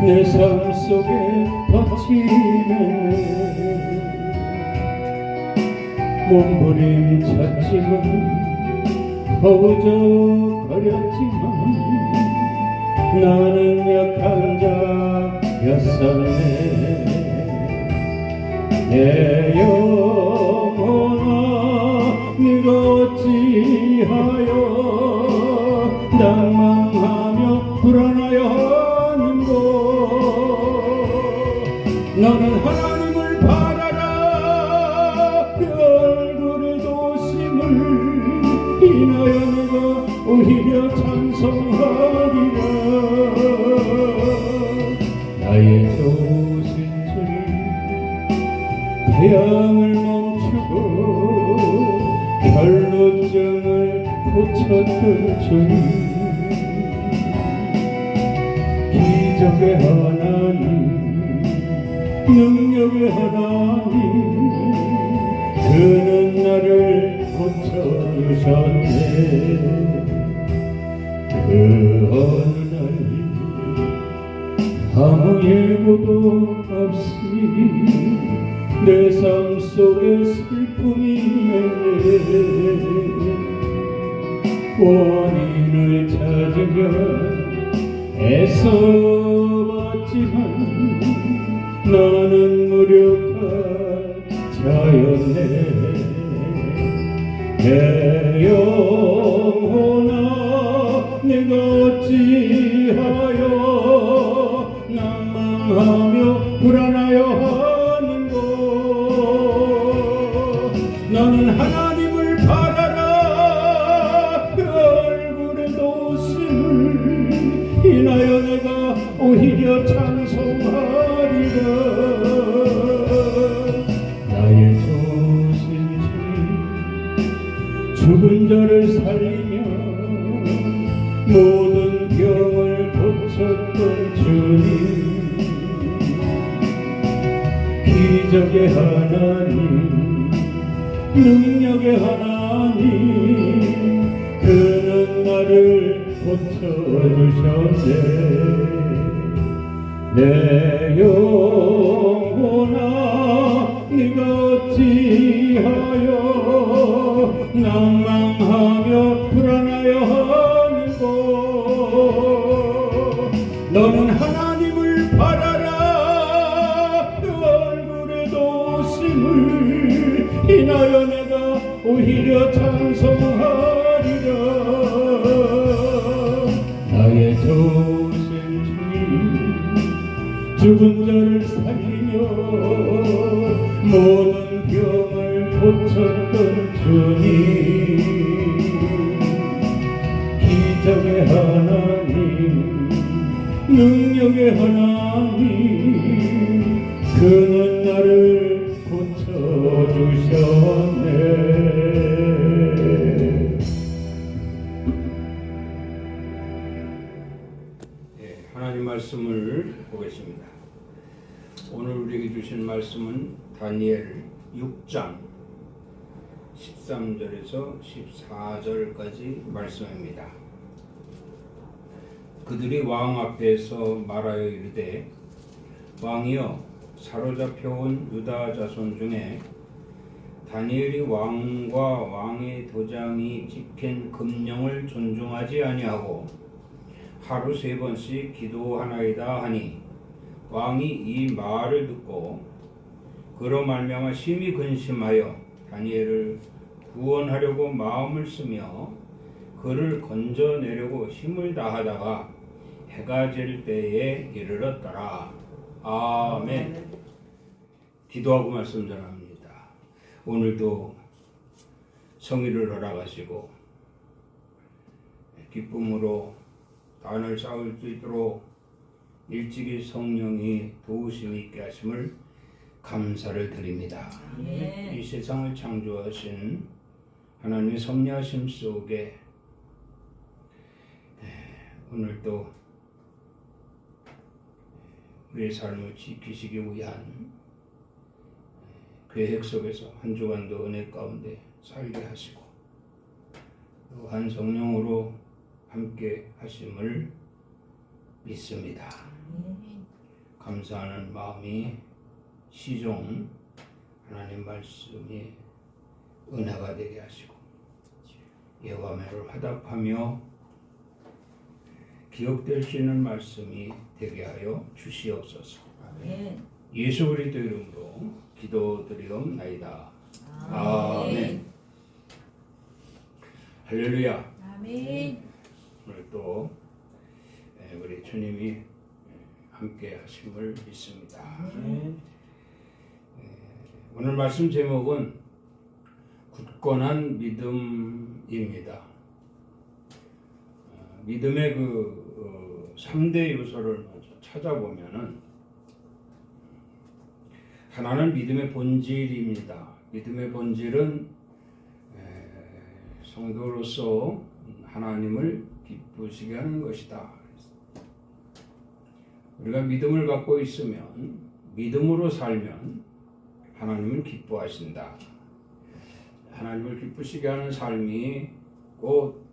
내 삶 속에 덮치네 몸부림쳤지만 허우적거렸지만 나는 약한 자였었네 내 영혼아 네가 어찌하여 낭망하며 불안하여 하는고 너는 하나님을 바라라 그 얼굴의 도심을 인하여 내가 오히려 찬송하리라 나의 조신줄 태양을 멈추고 결로증을 고쳤던 주님 기적의 하나님 능력의 하나님 그는 나를 고쳐주셨네 그 어느 날 아무 예고도 없이 내 삶 속에 슬픔이 맺네 원인을 찾으려 애써봤지만 나는 무력한 자였네 내 영혼아 내가 어찌하여 낭망하며 불안하여 하는고 너는 하나님을 바라라 그 얼굴의 도심을 인하여 내가 오히려 찬송하리라 나의 조신주 죽은 자를 살리며 모든 병을 고쳤던 주님 기적의 하나님 능력의 하나님 그는 나를 고쳐주셨네 내 영혼아 네가 어찌하여 낭망하며 불안하여 하는고 너는 하나님을 바라라 그 얼굴의 도심을 인하여 내가 오히려 찬송하리라 나의 조신 주님 죽은 자를 살리며 모든 병을 고쳤던 주님 기적의 하나님 능력의 하나님 그는 나를 고쳐주셨네 하나님 말씀을 보겠습니다. 오늘 우리에게 주신 말씀은 다니엘 6장 13절에서 14절까지 말씀입니다. 그들이 왕 앞에서 말하여 이르되 왕이여 사로잡혀온 유다 자손 중에 다니엘이 왕과 왕의 도장이 찍힌 금령을 존중하지 아니하고 하루 3번씩 기도하나이다 하니 왕이 이 말을 듣고 그로 말미암아 심히 근심하여 다니엘을 구원하려고 마음을 쓰며 그를 건져내려고 힘을 다하다가 해가 질 때에 이르렀더라. 아멘. 기도하고 말씀 전합니다. 오늘도 성의를 허락하시고 기쁨으로 단을 쌓을 수 있도록 일찍이 성령이 도우심 있게 하심을 감사를 드립니다. 이 세상을 창조하신 하나님의 섭리하심 속에 오늘도 우리의 삶을 지키시기 위한 계획 속에서 한 주간도 은혜 가운데 살게 하시고 또한 성령으로 함께 하심을 믿습니다. 감사하는 마음이 시종 하나님 말씀이 은혜가 되게 하시고 예화매를 화답하며 기억될 수 있는 말씀이 되게 하여 주시옵소서. 아멘. 예수 그리스도 이름으로 기도드리옵나이다. 아멘. 할렐루야. 아멘. 오늘 또 우리 주님이 함께 하심을 믿습니다. 오늘 말씀 제목은 굳건한 믿음입니다. 믿음의 그 3대 요소를 먼저 찾아보면은 하나는 믿음의 본질입니다. 믿음의 본질은 성도로서 하나님을 기쁘시게 하는 것이다. 우리가 믿음을 갖고 있으면 믿음으로 살면 하나님을 기뻐하신다. 하나님을 기쁘시게 하는 삶이 곧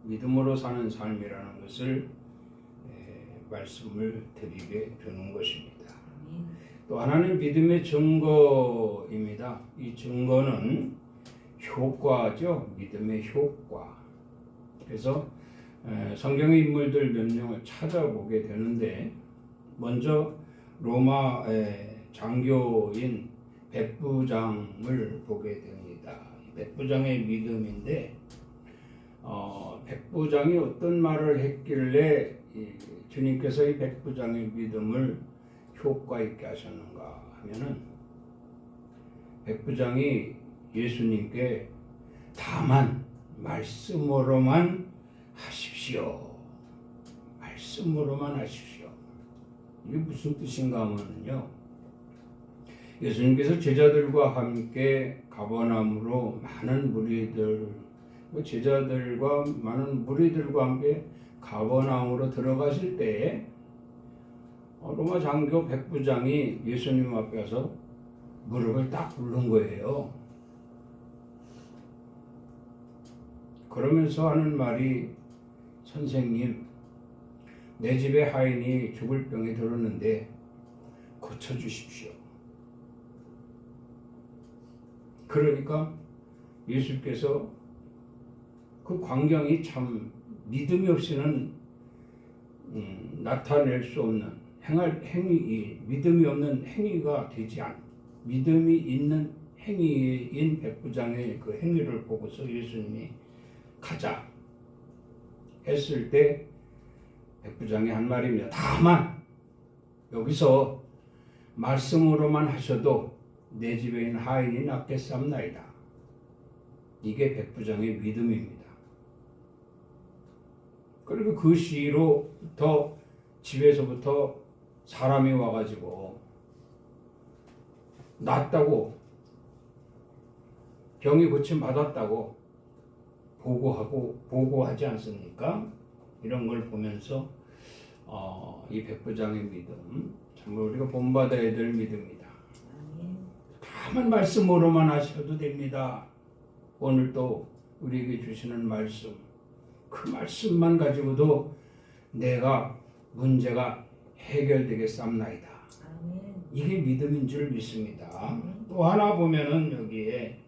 믿음으로 사는 삶이라는 것을 말씀을 드리게 되는 것입니다. 또 하나는 믿음의 증거입니다. 이 증거는 효과죠. 믿음의 효과. 그래서 성경의 인물들 몇 명을 찾아보게 되는데 먼저 로마 장교인 백부장을 보게 됩니다. 백부장의 믿음인데 백부장이 어떤 말을 했길래 주님께서 이 백부장의 믿음을 효과 있게 하셨는가 하면은 백부장이 예수님께 다만 말씀으로만 하십시오. 말씀으로만 하십시오. 이게 무슨 뜻인가 하면요. 예수님께서 제자들과 함께 가버나움으로 많은 무리들, 제자들과 많은 무리들과 함께 가버나움으로 들어가실 때에 로마 장교 백부장이 예수님 앞에 와서 무릎을 딱 꿇는 거예요. 그러면서 하는 말이 선생님, 내 집에 하인이 죽을 병에 들었는데 고쳐주십시오. 그러니까 예수께서 그 광경이 참 믿음이 없이는 나타낼 수 없는 행할 행위, 믿음이 없는 행위가 되지 않. 믿음이 있는 행위인 백부장의 그 행위를 보고서 예수님이 가자 했을 때 백부장이 한 말입니다. 다만 여기서 말씀으로만 하셔도 내 집에 있는 하인이 낫겠사옵나이다. 이게 백부장의 믿음입니다. 그리고 그 시로부터 집에서부터 사람이 와가지고 낫다고 병이 고침 받았다고 보고하지 않습니까? 이런 걸 보면서 이 백부장의 믿음 정말 우리가 본받아야 될 믿음이다. 다만 말씀으로만 하셔도 됩니다. 오늘도 우리에게 주시는 말씀, 그 말씀만 가지고도 내가 문제가 해결되겠사옵나이다. 이게 믿음인 줄 믿습니다. 또 하나 보면은 여기에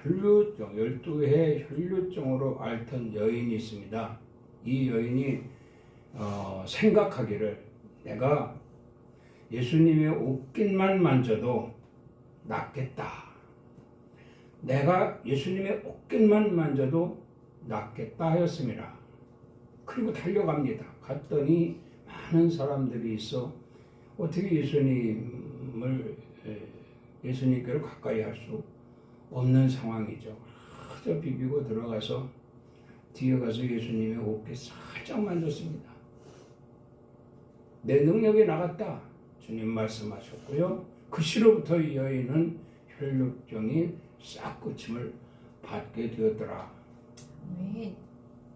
혈루증, 12해 혈루증으로 앓던 여인이 있습니다. 이 여인이 생각하기를 내가 예수님의 옷깃만 만져도 낫겠다. 내가 예수님의 옷깃만 만져도 낫겠다 하였습니다. 그리고 달려갑니다. 갔더니 많은 사람들이 있어 어떻게 예수님께로 가까이 할 수 없는 상황이죠. 그저 비비고 들어가서 뒤에 가서 예수님의 옷깃 살짝 만졌습니다. 내 능력이 나갔다. 주님 말씀하셨고요. 그 시로부터 이 여인은 혈루증이 싹 고침을 받게 되었더라.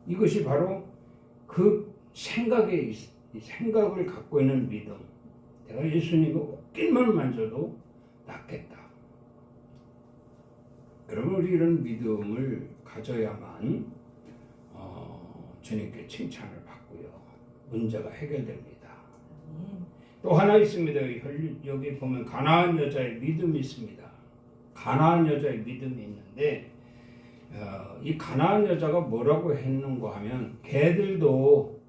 이것이 바로 그 생각을 갖고 있는 믿음. 내가 예수님의 옷깃만 만져도 낫겠다. 여러분, 우리 이런 믿음을 가져야만 주님께 칭찬을 받고요. 문제가 해결됩니다. 또 하나 있습니다. 여기 보면 가나안 여자의 믿음이 있습니다. 가나안 여자의 믿음이 있는데 이 가나안 여자가 뭐라고 했는가 하면 개들도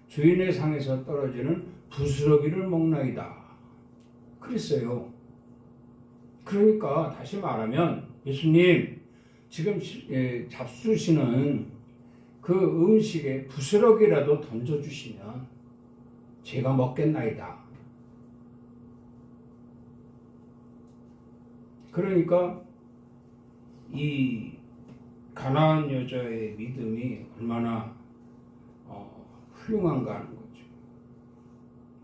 주인의 상에서 떨어지는 부스러기를 먹나이다 그랬어요. 그러니까 다시 말하면 예수님 지금 잡수시는 그 음식에 부스러기라도 던져주시면 제가 먹겠나이다. 그러니까 이 가나안 여자의 믿음이 얼마나 훌륭한가 하는 거죠.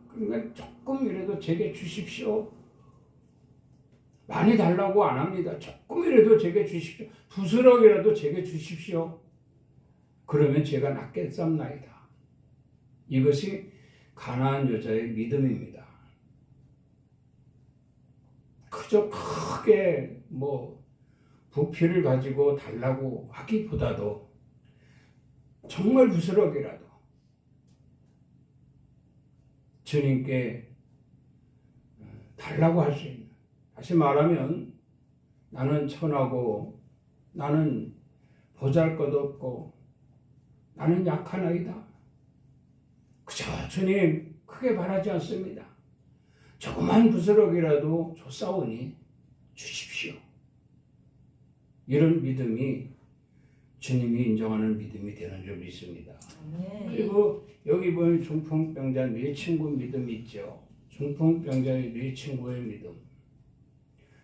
그러니까 조금이라도 제게 주십시오. 많이 달라고 안 합니다. 조금이라도 제게 주십시오. 부스러기라도 제게 주십시오. 그러면 제가 낫겠습나이다. 이것이 가나안 여자의 믿음입니다. 그저 크게 부피를 가지고 달라고 하기보다도 정말 부스러기라도 주님께 달라고 할 수 있는, 다시 말하면 나는 천하고 나는 보잘것없고 나는 약한 아이다. 그저 주님 크게 바라지 않습니다. 조그만 부스러기라도 줬사오니 주십시오. 이런 믿음이 주님이 인정하는 믿음이 되는 줄 믿습니다. 그리고 여기 보면 중풍병자 네 친구 믿음이 있죠. 중풍병자의 네 친구의 믿음.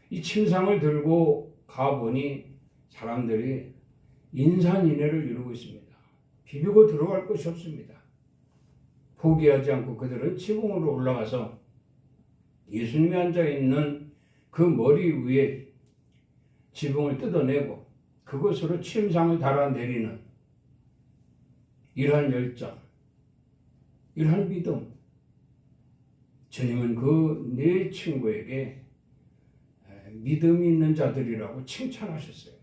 이 침상을 들고 가보니 사람들이 인산인해를 이루고 있습니다. 비비고 들어갈 곳이 없습니다. 포기하지 않고 그들은 지붕으로 올라가서 예수님이 앉아있는 그 머리 위에 지붕을 뜯어내고 그것으로 침상을 달아내리는 이러한 열정, 이러한 믿음. 주님은 그 네 친구에게 믿음이 있는 자들이라고 칭찬하셨어요.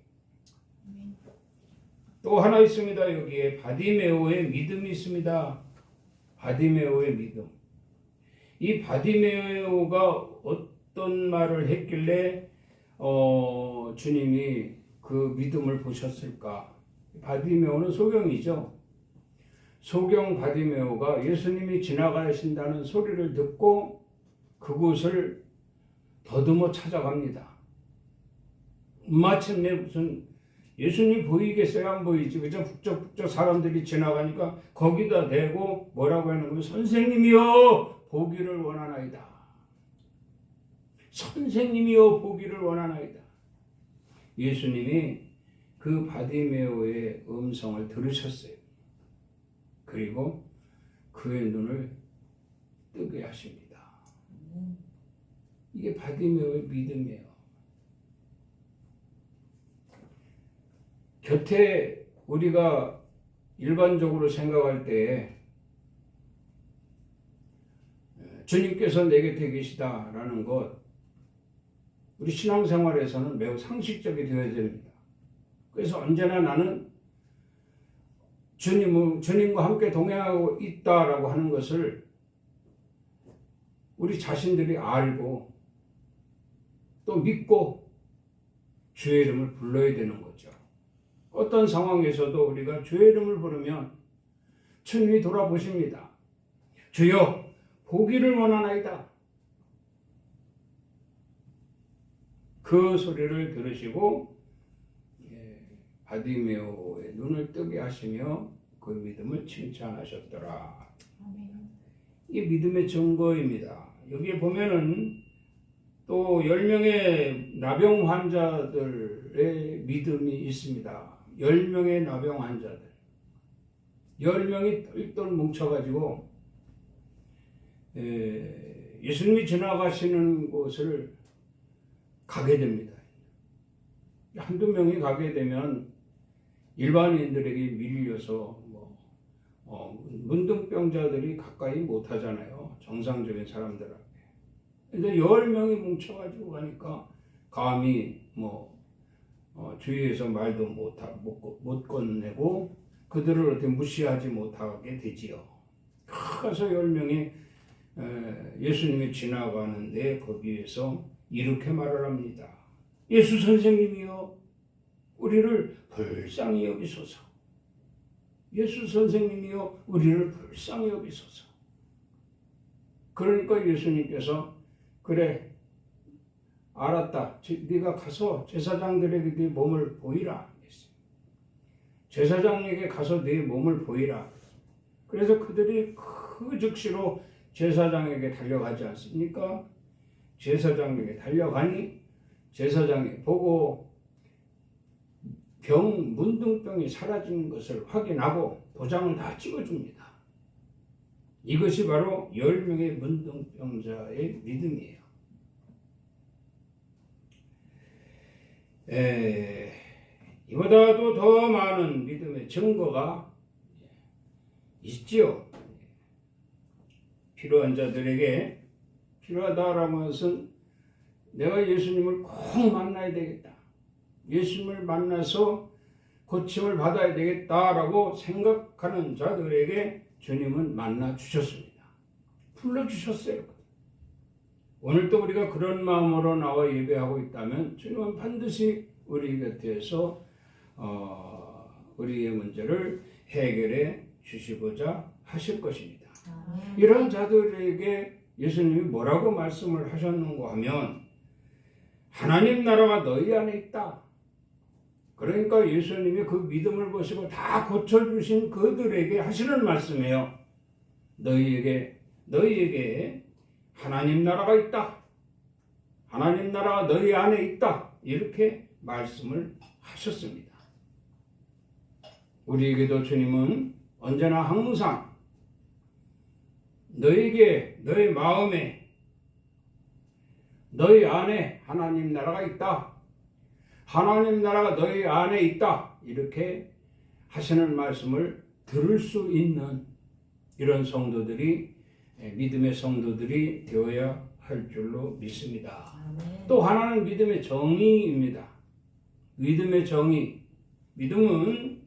또 하나 있습니다. 여기에 바디메오의 믿음이 있습니다. 바디메오의 믿음. 이 바디메오가 어떤 말을 했길래 주님이 그 믿음을 보셨을까? 바디메오는 소경이죠. 소경 바디메오가 예수님이 지나가신다는 소리를 듣고 그곳을 더듬어 찾아갑니다. 마침내 무슨 예수님 보이겠어요? 안 보이지? 그저 북적북적 사람들이 지나가니까 거기다 대고 뭐라고 하는 거예요? 선생님이여 보기를 원하나이다. 선생님이여 보기를 원하나이다. 예수님이 그 바디메오의 음성을 들으셨어요. 그리고 그의 눈을 뜨게 하십니다. 이게 바디메오의 믿음이에요. 곁에 우리가 일반적으로 생각할 때 주님께서 내 곁에 계시다라는 것, 우리 신앙생활에서는 매우 상식적이 되어야 됩니다. 그래서 언제나 나는 주님과 함께 동행하고 있다라고 하는 것을 우리 자신들이 알고 또 믿고 주의 이름을 불러야 되는 거죠. 어떤 상황에서도 우리가 주의 이름을 부르면 주님이 돌아보십니다. 주여 보기를 원하나이다. 그 소리를 들으시고 바디메오의 눈을 뜨게 하시며 그 믿음을 칭찬하셨더라. 이 믿음의 증거입니다. 여기에 보면은 또 10명의 나병 환자들의 믿음이 있습니다. 10명의 나병 환자들. 10명이 똘똘 뭉쳐가지고 예수님이 지나가시는 곳을 가게 됩니다. 한두 명이 가게 되면 일반인들에게 밀려서 문둥병자들이 가까이 못 하잖아요. 정상적인 사람들한테. 근데 10명이 뭉쳐가지고 가니까 감히 주위에서 말도 못 건네고 그들을 어떻게 무시하지 못하게 되지요. 가서 10명이 예수님이 지나가는데 거기에서 이렇게 말을 합니다. 예수 선생님이여 우리를 불쌍히 여기소서. 예수 선생님이여 우리를 불쌍히 여기소서. 그러니까 예수님께서 그래 알았다. 네가 가서 제사장들에게 네 몸을 보이라. 제사장에게 가서 네 몸을 보이라. 그래서 그들이 그 즉시로 제사장에게 달려가지 않습니까? 제사장에게 달려가니 제사장이 보고 문둥병이 사라진 것을 확인하고 도장을 다 찍어줍니다. 이것이 바로 10명의 문둥병자의 믿음이에요. 이보다도 더 많은 믿음의 증거가 있지요. 필요한 자들에게 필요하다라는 것은 내가 예수님을 꼭 만나야 되겠다. 예수님을 만나서 고침을 받아야 되겠다라고 생각하는 자들에게 주님은 만나 주셨습니다. 불러주셨어요. 오늘도 우리가 그런 마음으로 나와 예배하고 있다면 주님은 반드시 우리 곁에서 우리의 문제를 해결해 주시고자 하실 것입니다. 이런 자들에게 예수님이 뭐라고 말씀을 하셨는가 하면 하나님 나라가 너희 안에 있다. 그러니까 예수님이 그 믿음을 보시고 다 고쳐주신 그들에게 하시는 말씀이에요. 너희에게 하나님 나라가 있다. 하나님 나라가 너희 안에 있다. 이렇게 말씀을 하셨습니다. 우리에게도 주님은 언제나 항상 너에게, 너의 마음에, 너희 안에 하나님 나라가 있다. 하나님 나라가 너희 안에 있다. 이렇게 하시는 말씀을 들을 수 있는 이런 성도들이, 믿음의 성도들이 되어야 할 줄로 믿습니다. 또 하나는 믿음의 정의입니다. 믿음의 정의. 믿음은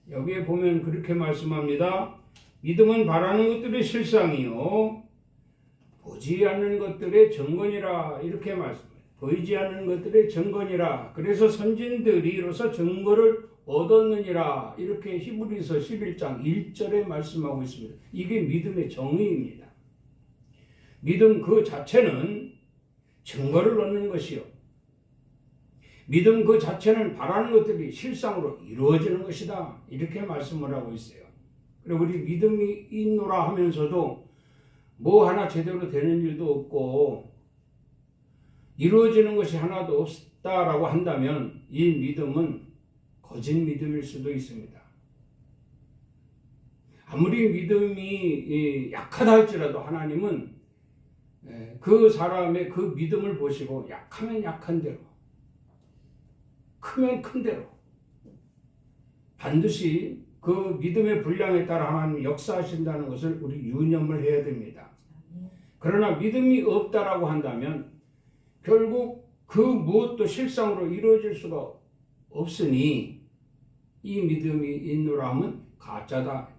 여기에 보면 그렇게 말씀합니다. 믿음은 바라는 것들의 실상이요 보지 않는 것들의 증거니라. 이렇게 말씀합니다. 보이지 않는 것들의 증거니라. 그래서 선진들이 이로써 증거를 얻었느니라. 이렇게 히브리서 11장 1절에 말씀하고 있습니다. 이게 믿음의 정의입니다. 믿음 그 자체는 증거를 얻는 것이요. 믿음 그 자체는 바라는 것들이 실상으로 이루어지는 것이다. 이렇게 말씀을 하고 있어요. 그리고 우리 믿음이 있노라 하면서도 뭐 하나 제대로 되는 일도 없고 이루어지는 것이 하나도 없다라고 한다면 이 믿음은 거짓 믿음일 수도 있습니다. 아무리 믿음이 약하다 할지라도 하나님은 그 사람의 그 믿음을 보시고 약하면 약한 대로, 크면 큰 대로 반드시 그 믿음의 분량에 따라 하나님 역사하신다는 것을 우리 유념을 해야 됩니다. 그러나 믿음이 없다라고 한다면 결국 그 무엇도 실상으로 이루어질 수가 없으니 이 믿음이 있노라 하면 가짜다.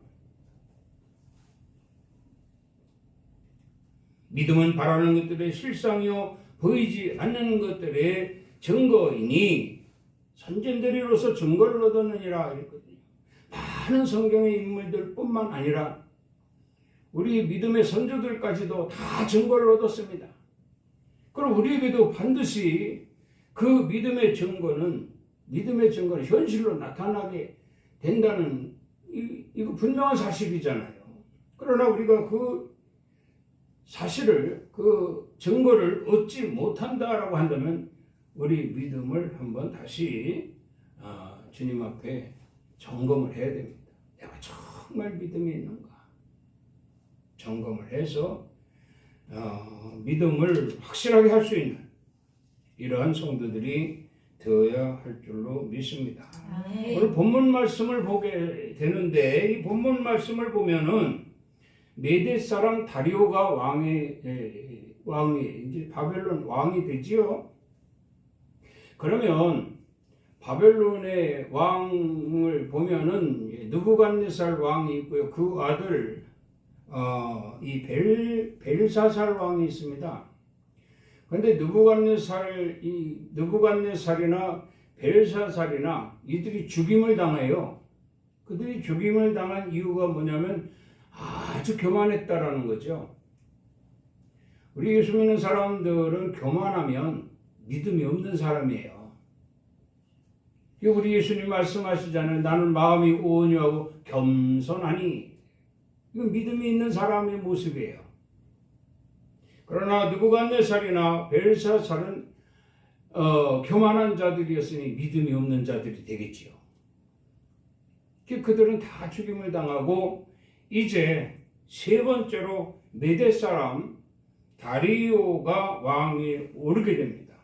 믿음은 바라는 것들의 실상이요 보이지 않는 것들의 증거이니 선진들이로서 증거를 얻었느니라 이랬거든요. 많은 성경의 인물들 뿐만 아니라 우리 믿음의 선조들까지도 다 증거를 얻었습니다. 그럼 우리에게도 반드시 그 믿음의 증거는 현실로 나타나게 된다는 이거 분명한 사실이잖아요. 그러나 우리가 그 사실을, 그 증거를 얻지 못한다라고 한다면 우리 믿음을 한번 다시 주님 앞에 점검을 해야 됩니다. 내가 정말 믿음이 있는가? 점검을 해서 믿음을 확실하게 할 수 있는 이러한 성도들이 되어야 할 줄로 믿습니다. 오늘 본문 말씀을 보게 되는데 이 본문 말씀을 보면은 메대 사람 다리오가 왕이 이제 바벨론 왕이 되지요. 그러면 바벨론의 왕을 보면은 느부갓네살 왕이 있고요. 그 아들 이 벨사살 왕이 있습니다. 그런데 느부갓네살이나 벨사살이나 이들이 죽임을 당해요. 그들이 죽임을 당한 이유가 뭐냐면 아주 교만했다라는 거죠. 우리 예수 믿는 사람들은 교만하면 믿음이 없는 사람이에요. 우리 예수님 말씀하시잖아요. 나는 마음이 온유하고 겸손하니. 이건 믿음이 있는 사람의 모습이에요. 그러나 느부갓네살이나 벨사살은 교만한 자들이었으니 믿음이 없는 자들이 되겠지요. 그들은 다 죽임을 당하고 이제 세 번째로 메대 사람 다리오가 왕위에 오르게 됩니다.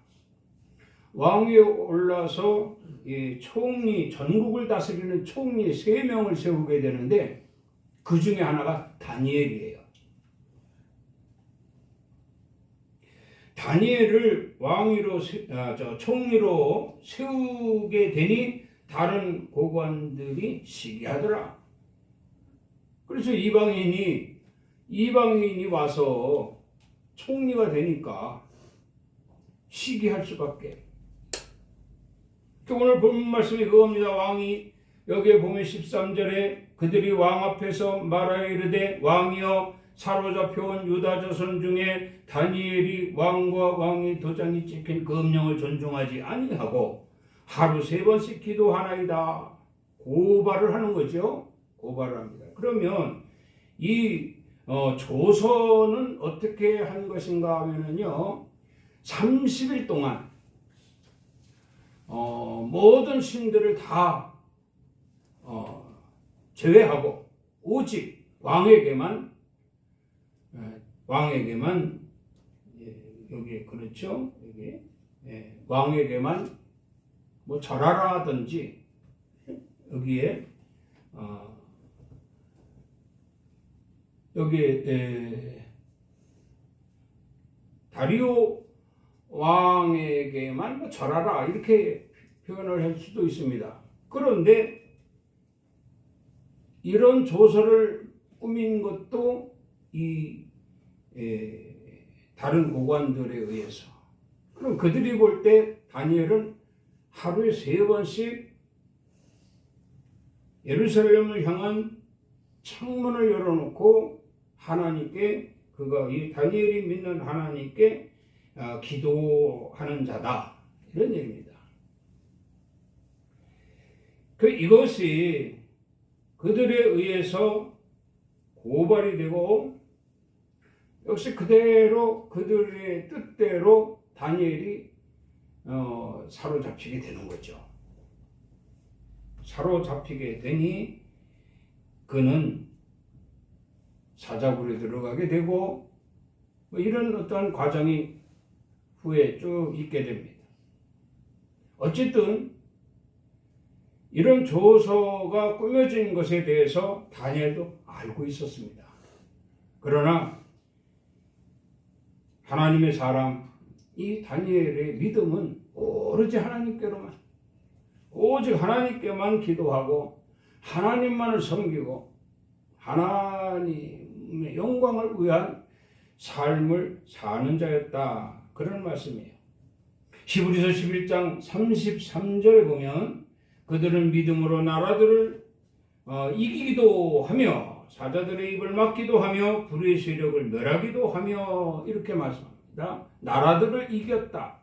왕위에 올라서 총리, 전국을 다스리는 총리 3명을 세우게 되는데 그 중에 하나가 다니엘이에요. 다니엘을 총리로 세우게 되니 다른 고관들이 시기하더라. 그래서 이방인이 와서 총리가 되니까 시기할 수밖에. 오늘 본 말씀이 그겁니다. 왕이 여기에 보면 13절에 그들이 왕 앞에서 말하여 이르되 왕이여 사로잡혀온 유다 자손 중에 다니엘이 왕과 왕의 도장이 찍힌 금령을 존중하지 아니하고 하루 3번씩 기도하나이다. 고발을 하는 거죠. 고발을 합니다. 그러면 이 조선은 어떻게 한 것인가 하면은요, 30일 동안 모든 신들을 다 제외하고 오직 왕에게만 여기 그렇죠. 여기 왕에게만 뭐 절하라든지 여기에 여기에 다리오 왕에게만 뭐 절하라 이렇게 표현을 할 수도 있습니다. 그런데 이런 조서를 꾸민 것도 이 다른 고관들에 의해서. 그럼 그들이 볼 때 다니엘은 하루에 3번씩 예루살렘을 향한 창문을 열어놓고 하나님께 이 다니엘이 믿는 하나님께 기도하는 자다 이런 얘기입니다. 이것이 그들에 의해서 고발이 되고 역시 그대로 그들의 뜻대로 다니엘이 사로잡히게 되는 거죠. 사로잡히게 되니 그는 사자굴에 들어가게 되고 뭐 이런 어떤 과정이 후에 쭉 있게 됩니다. 어쨌든 이런 조서가 꾸며진 것에 대해서 다니엘도 알고 있었습니다. 그러나 하나님의 사람 이 다니엘의 믿음은 오로지 하나님께로만, 오직 하나님께만 기도하고 하나님만을 섬기고 하나님의 영광을 위한 삶을 사는 자였다. 그런 말씀이에요. 히브리서 11장 33절에 보면 그들은 믿음으로 나라들을 이기기도 하며 사자들의 입을 막기도 하며 불의 세력을 멸하기도 하며 이렇게 말씀합니다. 나라들을 이겼다.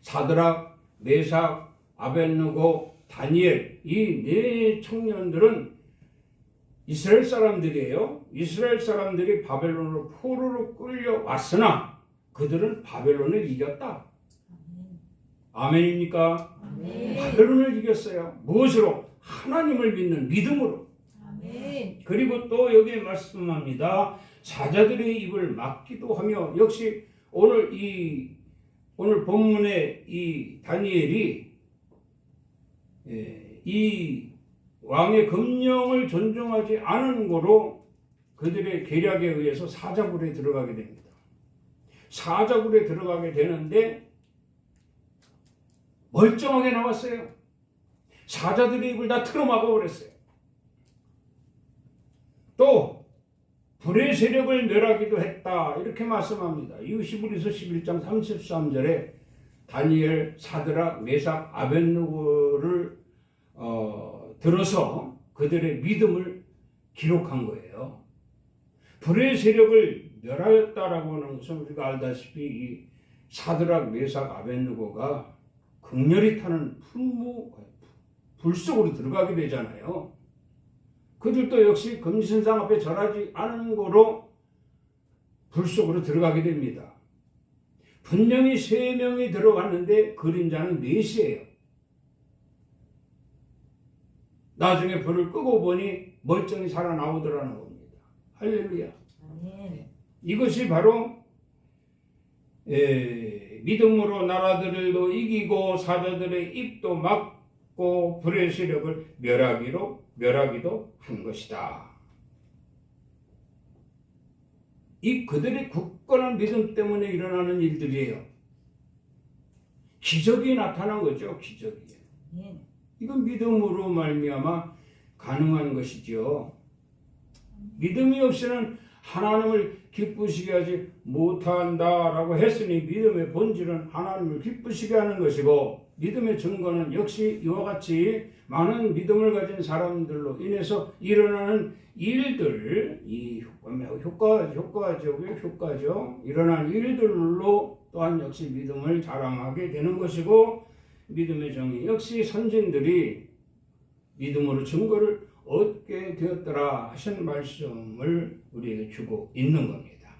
사드락, 메삭, 아벳느고, 다니엘 이 4 청년들은 이스라엘 사람들이에요. 이스라엘 사람들이 바벨론으로 포로로 끌려왔으나 그들은 바벨론을 이겼다. 아멘입니까? 아멘. 바벨론을 이겼어요. 무엇으로? 하나님을 믿는 믿음으로. 아멘. 그리고 또 여기에 말씀합니다. 사자들의 입을 막기도 하며 역시 오늘 본문의 이 다니엘이 이 왕의 금령을 존중하지 않은 거로 그들의 계략에 의해서 사자굴에 들어가게 됩니다. 사자굴에 들어가게 되는데 멀쩡하게 나왔어요. 사자들의 입을 다 틀어막아 버렸어요. 또 불의 세력을 멸하기도 했다. 이렇게 말씀합니다. 이 히브리서 11장 33절에 다니엘, 사드락, 메삭, 아벳느고를 들어서 그들의 믿음을 기록한 거예요. 불의 세력을 멸하였다라고 하는 것은 우리가 알다시피 이 사드락, 메삭, 아벳느고가 극렬히 타는 불 속으로 들어가게 되잖아요. 그들도 역시 금신상 앞에 절하지 않은 거로 불 속으로 들어가게 됩니다. 분명히 3명이 들어갔는데 그림자는 4시예요. 나중에 불을 끄고 보니 멀쩡히 살아나오더라는 겁니다. 할렐루야. 이것이 바로 믿음으로 나라들도 이기고 사자들의 입도 막고 불의 세력을 멸하기도 한 것이다. 이 그들의 굳건한 믿음 때문에 일어나는 일들이에요. 기적이 나타난 거죠. 기적이. 이건 믿음으로 말미암아 가능한 것이죠. 믿음이 없이는 하나님을 기쁘시게 하지 못한다라고 했으니 믿음의 본질은 하나님을 기쁘시게 하는 것이고 믿음의 증거는 역시 이와 같이 많은 믿음을 가진 사람들로 인해서 일어나는 일들, 이 효과죠. 일어나는 일들로 또한 역시 믿음을 자랑하게 되는 것이고 믿음의 정의 역시 선진들이 믿음으로 증거를 얻게 되었더라 하신 말씀을 우리에게 주고 있는 겁니다.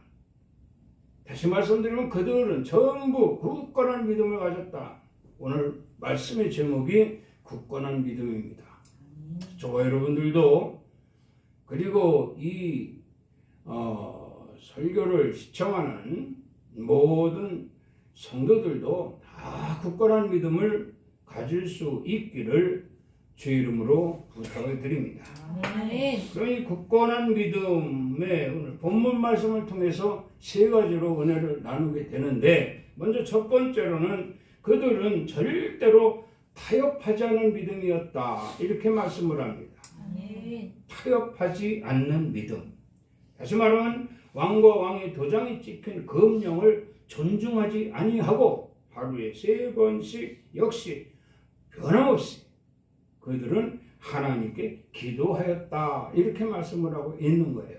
다시 말씀드리면 그들은 전부 굳건한 믿음을 가졌다. 오늘 말씀의 제목이 굳건한 믿음입니다. 저와 여러분들도 그리고 이 설교를 시청하는 모든 성도들도 다 굳건한 믿음을 가질 수 있기를 주 이름으로 부탁을 드립니다. 그러니 굳건한 믿음의 오늘 본문 말씀을 통해서 3가지로 은혜를 나누게 되는데 먼저 첫 번째로는 그들은 절대로 타협하지 않은 믿음이었다. 이렇게 말씀을 합니다. 타협하지 않는 믿음. 다시 말하면 왕과 왕의 도장이 찍힌 금령을 존중하지 아니하고 하루에 3번씩 역시 변함없이 그들은 하나님께 기도하였다. 이렇게 말씀을 하고 있는 거예요.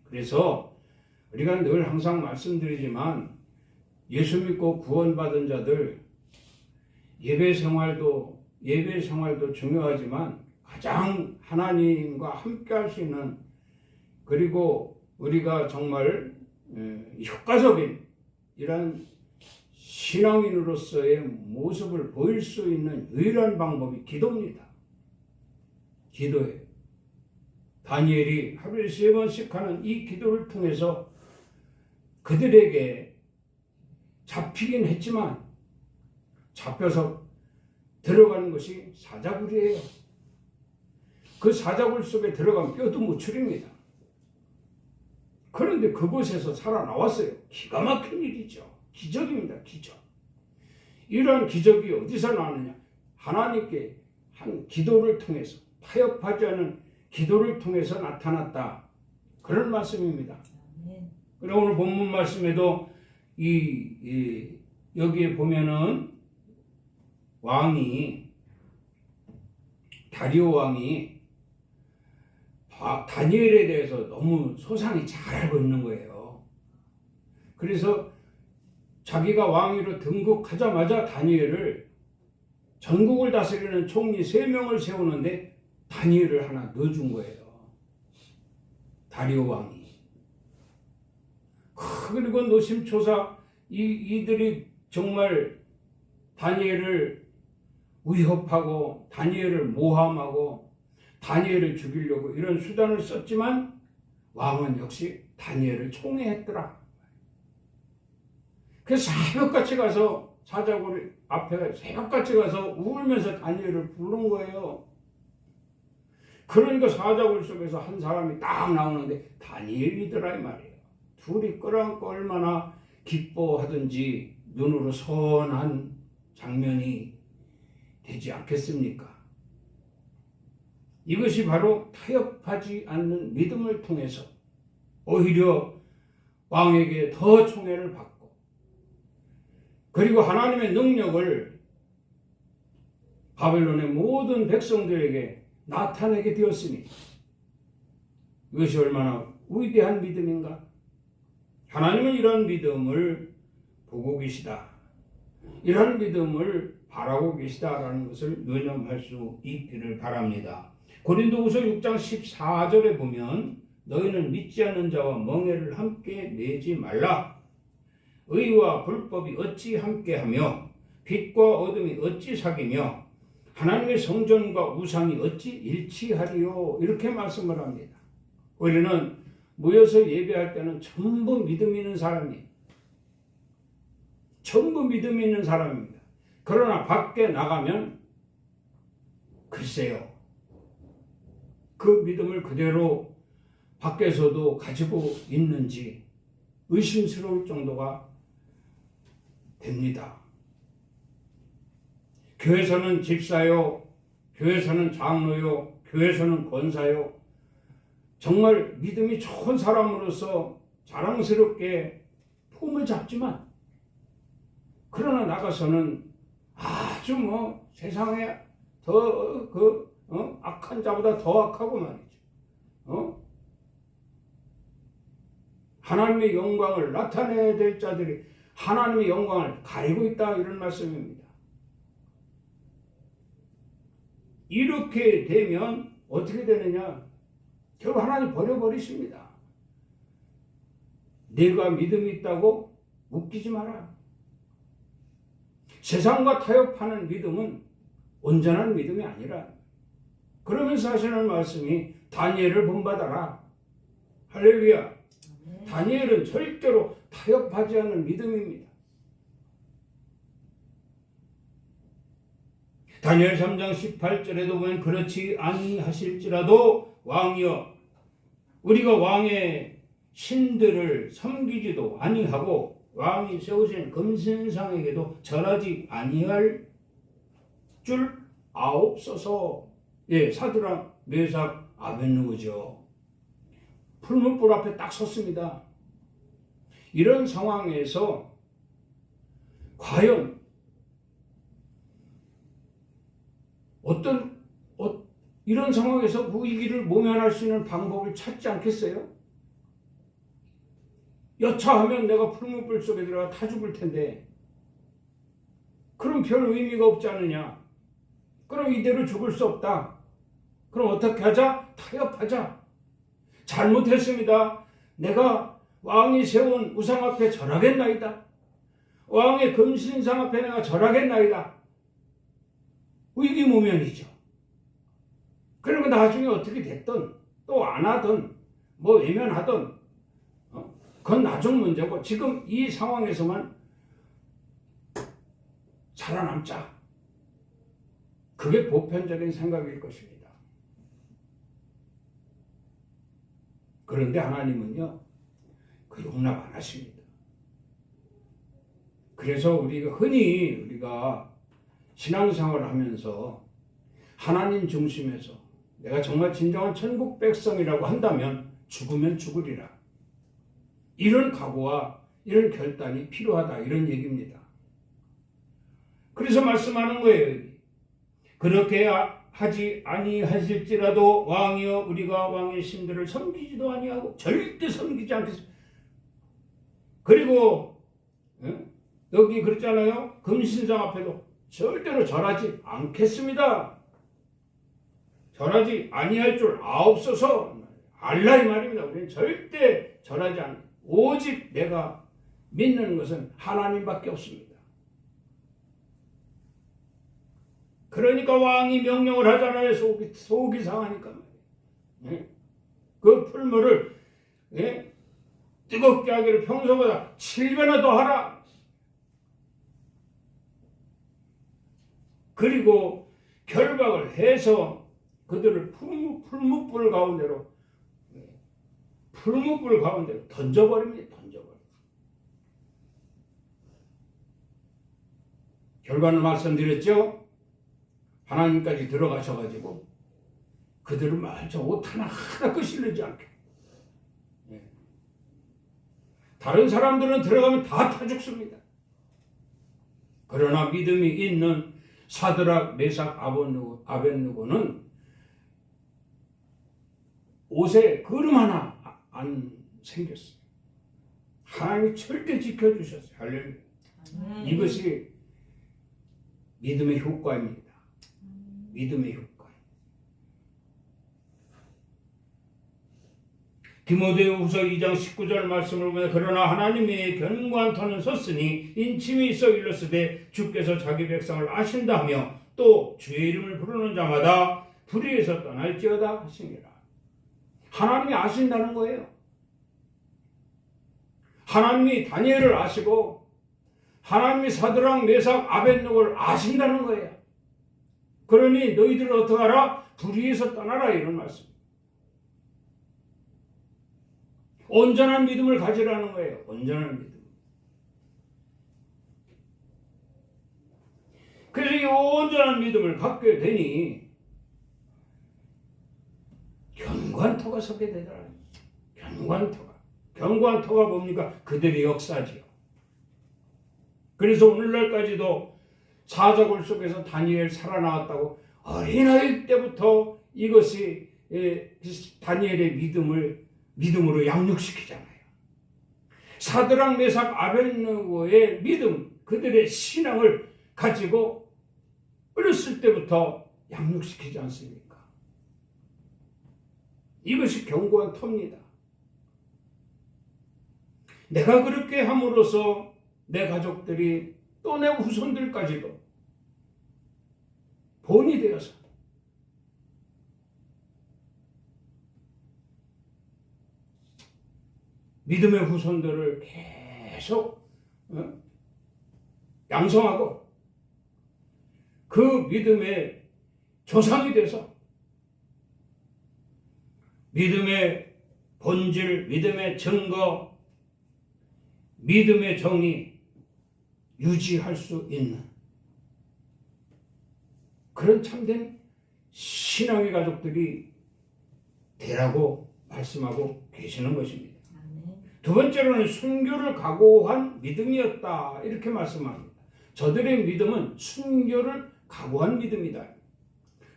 그래서 우리가 늘 항상 말씀드리지만 예수 믿고 구원받은 자들 예배 생활도 중요하지만 가장 하나님과 함께 할 수 있는 그리고 우리가 정말 효과적인 이런 신앙인으로서의 모습을 보일 수 있는 유일한 방법이 기도입니다. 기도예요. 다니엘이 하루에 3번씩 하는 이 기도를 통해서 그들에게 잡히긴 했지만 잡혀서 들어가는 것이 사자굴이에요. 그 사자굴 속에 들어가면 뼈도 못 추립니다. 그런데 그곳에서 살아나왔어요. 기가 막힌 일이죠. 기적입니다. 기적. 이러한 기적이 어디서 나느냐? 하나님께 한 기도를 통해서 타협하지 않은 기도를 통해서 나타났다. 그런 말씀입니다. 그리고 오늘 본문 말씀에도 여기에 보면은 다리오 왕이 다니엘에 대해서 너무 소상히 잘 알고 있는 거예요. 그래서 자기가 왕위로 등극하자마자 다니엘을 전국을 다스리는 총리 3명을 세우는데 다니엘을 하나 넣어준 거예요. 다리오 왕이. 그리고 노심초사 이들이 정말 다니엘을 위협하고 다니엘을 모함하고 다니엘을 죽이려고 이런 수단을 썼지만 왕은 역시 다니엘을 총애했더라. 그래서 새벽같이 가서 사자굴 앞에 새벽같이 가서 울면서 다니엘을 부른 거예요. 그러니까 사자굴 속에서 한 사람이 딱 나오는데 다니엘이더라 이 말이에요. 둘이 끌어안고 얼마나 기뻐하든지 눈으로 선한 장면이 되지 않겠습니까? 이것이 바로 타협하지 않는 믿음을 통해서 오히려 왕에게 더 총애를 받고, 그리고 하나님의 능력을 바벨론의 모든 백성들에게 나타내게 되었으니 이것이 얼마나 위대한 믿음인가. 하나님은 이런 믿음을 보고 계시다, 이런 믿음을 바라고 계시다라는 것을 유념할 수 있기를 바랍니다. 고린도후서 6장 14절에 보면 너희는 믿지 않는 자와 멍에를 함께 내지 말라. 의와 불법이 어찌 함께하며 빛과 어둠이 어찌 사귀며 하나님의 성전과 우상이 어찌 일치하리요. 이렇게 말씀을 합니다. 우리는 모여서 예배할 때는 전부 믿음 있는 사람이에요. 전부 믿음 있는 사람입니다. 그러나 밖에 나가면 글쎄요, 그 믿음을 그대로 밖에서도 가지고 있는지 의심스러울 정도가 됩니다. 교회에서는 집사요, 교회에서는 장로요, 교회에서는 권사요, 정말 믿음이 좋은 사람으로서 자랑스럽게 폼을 잡지만, 그러나 나가서는 아주 세상에 더 악한 자보다 더 악하고 말이죠. 하나님의 영광을 나타내야 될 자들이 하나님의 영광을 가리고 있다, 이런 말씀입니다. 이렇게 되면 어떻게 되느냐? 결국 하나님 버려버리십니다. 내가 믿음이 있다고 웃기지 마라. 세상과 타협하는 믿음은 온전한 믿음이 아니라, 그러면서 하시는 말씀이 다니엘을 본받아라. 할렐루야. 다니엘은 절대로 타협하지 않는 믿음입니다. 다니엘 3장 18절에도 보면 그렇지 아니하실지라도 왕이여 우리가 왕의 신들을 섬기지도 아니하고 왕이 세우신 금신상에게도 절하지 아니할 줄 아옵소서. 사드락, 메삭, 아벳느고죠. 풀무불 앞에 딱 섰습니다. 이런 상황에서 과연 이런 상황에서 그 위기를 모면할 수 있는 방법을 찾지 않겠어요? 여차하면 내가 풀무불 속에 들어가 타 죽을 텐데, 그럼 별 의미가 없지 않느냐? 그럼 이대로 죽을 수 없다. 그럼 어떻게 하자? 타협하자. 잘못했습니다. 내가 왕이 세운 우상 앞에 절하겠나이다. 왕의 금신상 앞에 내가 절하겠나이다. 위기모면이죠. 그리고 나중에 어떻게 됐든 또 안 하든 외면하든 그건 나중 문제고, 지금 이 상황에서만 살아남자. 그게 보편적인 생각일 것입니다. 그런데 하나님은요, 그 용납 안 하십니다. 그래서 우리가 신앙생활을 하면서 하나님 중심에서 내가 정말 진정한 천국 백성이라고 한다면 죽으면 죽으리라. 이런 각오와 이런 결단이 필요하다, 이런 얘기입니다. 그래서 말씀하는 거예요. 그렇게 하지 아니하실지라도 왕이여 우리가 왕의 신들을 섬기지도 아니하고 절대 섬기지 않겠습니다. 그리고 여기 그랬잖아요. 금신상 앞에도 절대로 절하지 않겠습니다. 절하지 아니할 줄 아옵소서. 알라 이 말입니다. 우리는 절대 절하지 않. 오직 내가 믿는 것은 하나님밖에 없습니다. 그러니까 왕이 명령을 하잖아요. 속이 상하니까. 그 풀물을 뜨겁게 하기를 평소보다 7배나 더 하라. 그리고 결박을 해서 그들을 풀무불 가운데로 던져버립니다. 결과는 말씀드렸죠. 하나님까지 들어가셔가지고 그들은 말저 옷 하나 끄실르지 않게. 다른 사람들은 들어가면 다 타 죽습니다. 그러나 믿음이 있는 사드락, 메삭, 아벳느고는 옷에 그름 하나 안 생겼어요. 하나님이 절대 지켜주셨어요. 할렐루야. 이것이 믿음의 효과입니다. 믿음의 효과. 디모데후서 2장 19절 말씀을 보면 그러나 하나님의 견고한 터는 섰으니 인침이 있어 일렀으되 주께서 자기 백성을 아신다 하며 또 주의 이름을 부르는 자마다 불의에서 떠날지어다 하시니라. 하나님이 아신다는 거예요. 하나님이 다니엘을 아시고 하나님이 사드락, 메삭, 아벳느고를 아신다는 거예요. 그러니 너희들 어떻게 하라? 불의에서 떠나라 이런 말씀. 온전한 믿음을 가지라는 거예요. 온전한 믿음. 그래서 이 온전한 믿음을 갖게 되니 견고한 터가 서게 되더라. 견고한 터가. 견고한 터가 뭡니까? 그들의 역사지요. 그래서 오늘날까지도 사자굴 속에서 다니엘 살아나왔다고 어린아이 때부터 이것이 다니엘의 믿음으로 양육시키잖아요. 사드락, 메삭, 아벳느고의 믿음, 그들의 신앙을 가지고 어렸을 때부터 양육시키지 않습니까? 이것이 견고한 터입니다. 내가 그렇게 함으로써 내 가족들이 또 내 후손들까지도 본이 되어서 믿음의 후손들을 계속 양성하고 그 믿음의 조상이 돼서 믿음의 본질, 믿음의 증거, 믿음의 정의 유지할 수 있는 그런 참된 신앙의 가족들이 되라고 말씀하고 계시는 것입니다. 두 번째로는 순교를 각오한 믿음이었다 이렇게 말씀합니다. 저들의 믿음은 순교를 각오한 믿음이다.